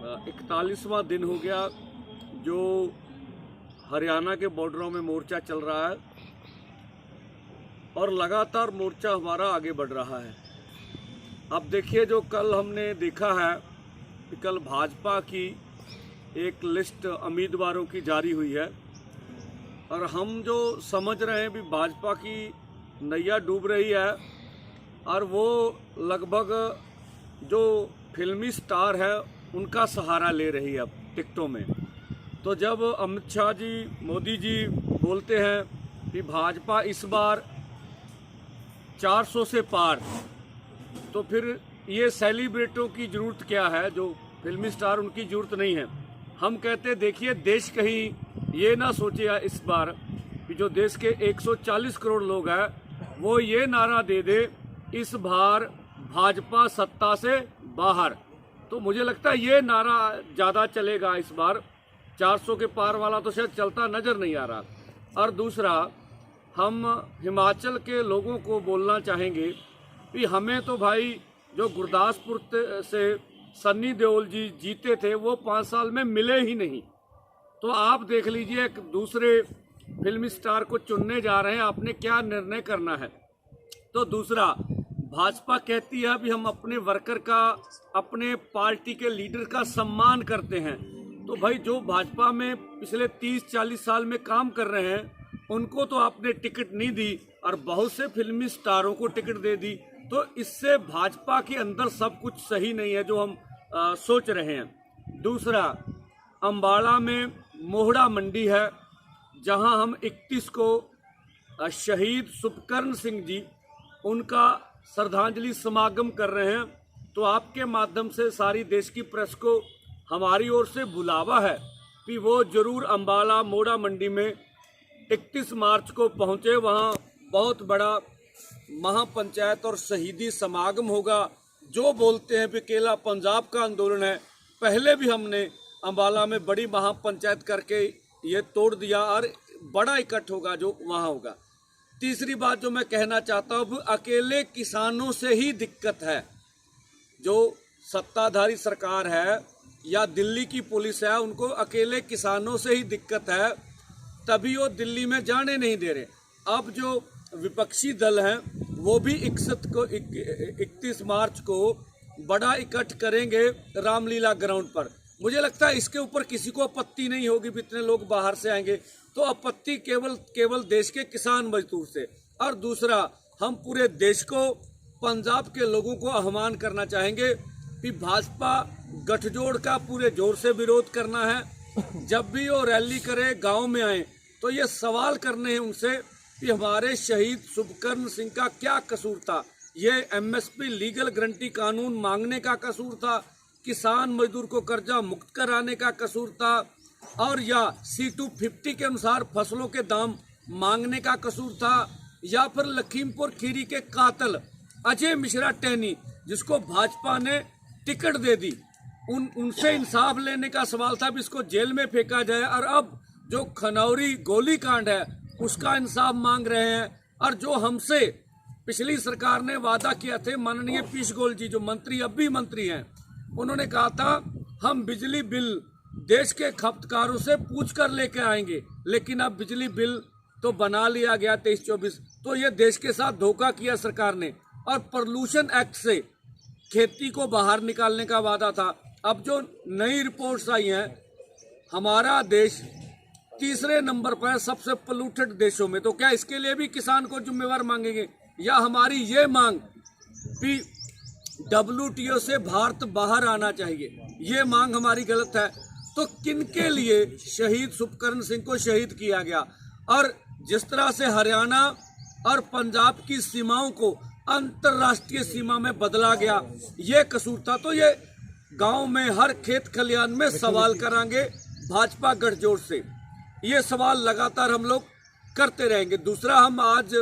41वां दिन हो गया जो हरियाणा के बॉर्डरों में मोर्चा चल रहा है और लगातार मोर्चा हमारा आगे बढ़ रहा है। अब देखिए, जो कल हमने देखा है कि कल भाजपा की एक लिस्ट उम्मीदवारों की जारी हुई है और हम जो समझ रहे हैं भी भाजपा की नैया डूब रही है और वो लगभग जो फिल्मी स्टार है उनका सहारा ले रही है अब टिकटों में। तो जब अमित शाह जी, मोदी जी बोलते हैं कि भाजपा इस बार 400 से पार, तो फिर ये सेलिब्रिटियों की ज़रूरत क्या है? जो फिल्मी स्टार, उनकी ज़रूरत नहीं है। हम कहते देखिए, देश कहीं ये ना सोचे इस बार कि जो देश के 140 करोड़ लोग हैं वो ये नारा दे दे इस बार भाजपा सत्ता से बाहर। तो मुझे लगता है ये नारा ज़्यादा चलेगा इस बार। 400 के पार वाला तो शायद चलता नज़र नहीं आ रहा। और दूसरा, हम हिमाचल के लोगों को बोलना चाहेंगे कि हमें तो भाई जो गुरदासपुर से सन्नी देओल जी जीते थे वो 5 साल में मिले ही नहीं। तो आप देख लीजिए, एक दूसरे फिल्मी स्टार को चुनने जा रहे हैं, आपने क्या निर्णय करना है। तो दूसरा, भाजपा कहती है भी हम अपने वर्कर का, अपने पार्टी के लीडर का सम्मान करते हैं। तो भाई जो भाजपा में पिछले 30-40 साल में काम कर रहे हैं उनको तो आपने टिकट नहीं दी और बहुत से फिल्मी स्टारों को टिकट दे दी। तो इससे भाजपा के अंदर सब कुछ सही नहीं है जो हम सोच रहे हैं। दूसरा, अम्बाला में मोहड़ा मंडी है जहां हम 31 को शहीद सुपकर्ण सिंह जी, उनका श्रद्धांजलि समागम कर रहे हैं। तो आपके माध्यम से सारी देश की प्रेस को हमारी ओर से बुलावा है कि वो जरूर अम्बाला मोहड़ा मंडी में 31 मार्च को पहुंचे। वहां बहुत बड़ा महापंचायत और शहीदी समागम होगा। जो बोलते हैं कि केला पंजाब का आंदोलन है, पहले भी हमने अम्बाला में बड़ी महापंचायत करके ये तोड़ दिया और बड़ा इकट्ठ होगा जो वहाँ होगा। तीसरी बात जो मैं कहना चाहता हूँ, अकेले किसानों से ही दिक्कत है। जो सत्ताधारी सरकार है या दिल्ली की पुलिस है, उनको अकेले किसानों से ही दिक्कत है, तभी वो दिल्ली में जाने नहीं दे रहे। अब जो विपक्षी दल हैं वो भी 31 मार्च को बड़ा इकट्ठ करेंगे रामलीला ग्राउंड पर। मुझे लगता है इसके ऊपर किसी को आपत्ति नहीं होगी, इतने लोग बाहर से आएंगे। तो आपत्ति केवल देश के किसान मजदूर से। और दूसरा, हम पूरे देश को, पंजाब के लोगों को आह्वान करना चाहेंगे कि भाजपा गठजोड़ का पूरे जोर से विरोध करना है। जब भी वो रैली करे, गांव में आए, तो ये सवाल करने हैं उनसे कि हमारे शहीद सुपकर्ण सिंह का क्या कसूर था? ये MSP लीगल गारंटी कानून मांगने का कसूर था, किसान मजदूर को कर्जा मुक्त कराने का कसूर था, और या C250 के अनुसार फसलों के दाम मांगने का कसूर था, या फिर लखीमपुर खीरी के कातिल अजय मिश्रा टैनी, जिसको भाजपा ने टिकट दे दी, उनसे इंसाफ लेने का सवाल था भी इसको जेल में फेंका जाए। और अब जो खनौरी गोली कांड है उसका इंसाफ मांग रहे हैं। और जो हमसे पिछली सरकार ने वादा किया थे, माननीय पीयूष गोयल जी जो मंत्री अब भी मंत्री हैं, उन्होंने कहा था हम बिजली बिल देश के खपतकारों से पूछ कर लेके आएंगे, लेकिन अब बिजली बिल तो बना लिया गया 23-24। तो ये देश के साथ धोखा किया सरकार ने। और पोल्यूशन एक्ट से खेती को बाहर निकालने का वादा था। अब जो नई रिपोर्ट्स आई हैं, हमारा देश तीसरे नंबर पर है सबसे पोल्यूटेड देशों में। तो क्या इसके लिए भी किसान को जिम्मेवार मांगेंगे? या हमारी ये मांग कि WTO से भारत बाहर आना चाहिए, ये मांग हमारी गलत है? तो किनके लिए शहीद सुपकर्ण सिंह को शहीद किया गया? और जिस तरह से हरियाणा और पंजाब की सीमाओं को अंतर्राष्ट्रीय सीमा में बदला गया, ये कसूर था। तो ये गांव में हर खेत खलियान में सवाल करांगे भाजपा गठजोड़ से। ये सवाल लगातार हम लोग करते रहेंगे। दूसरा, हम आज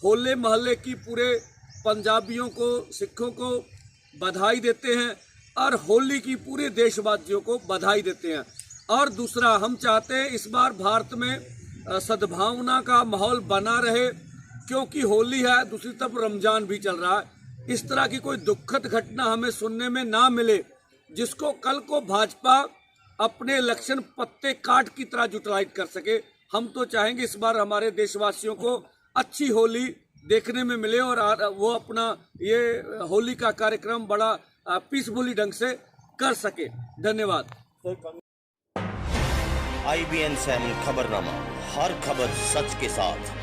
होले महल्ले की पूरे पंजाबियों को, सिखों को बधाई देते हैं और होली की पूरे देशवासियों को बधाई देते हैं। और दूसरा, हम चाहते हैं इस बार भारत में सद्भावना का माहौल बना रहे, क्योंकि होली है, दूसरी तरफ रमजान भी चल रहा है। इस तरह की कोई दुखद घटना हमें सुनने में ना मिले, जिसको कल को भाजपा अपने इलेक्शन पत्ते काट की तरह यूटिलाइज कर सके। हम तो चाहेंगे इस बार हमारे देशवासियों को अच्छी होली देखने में मिले और वो अपना ये होली का कार्यक्रम बड़ा पीसफुली ढंग से कर सके। धन्यवाद। IBN 7 खबरनामा, हर खबर सच के साथ।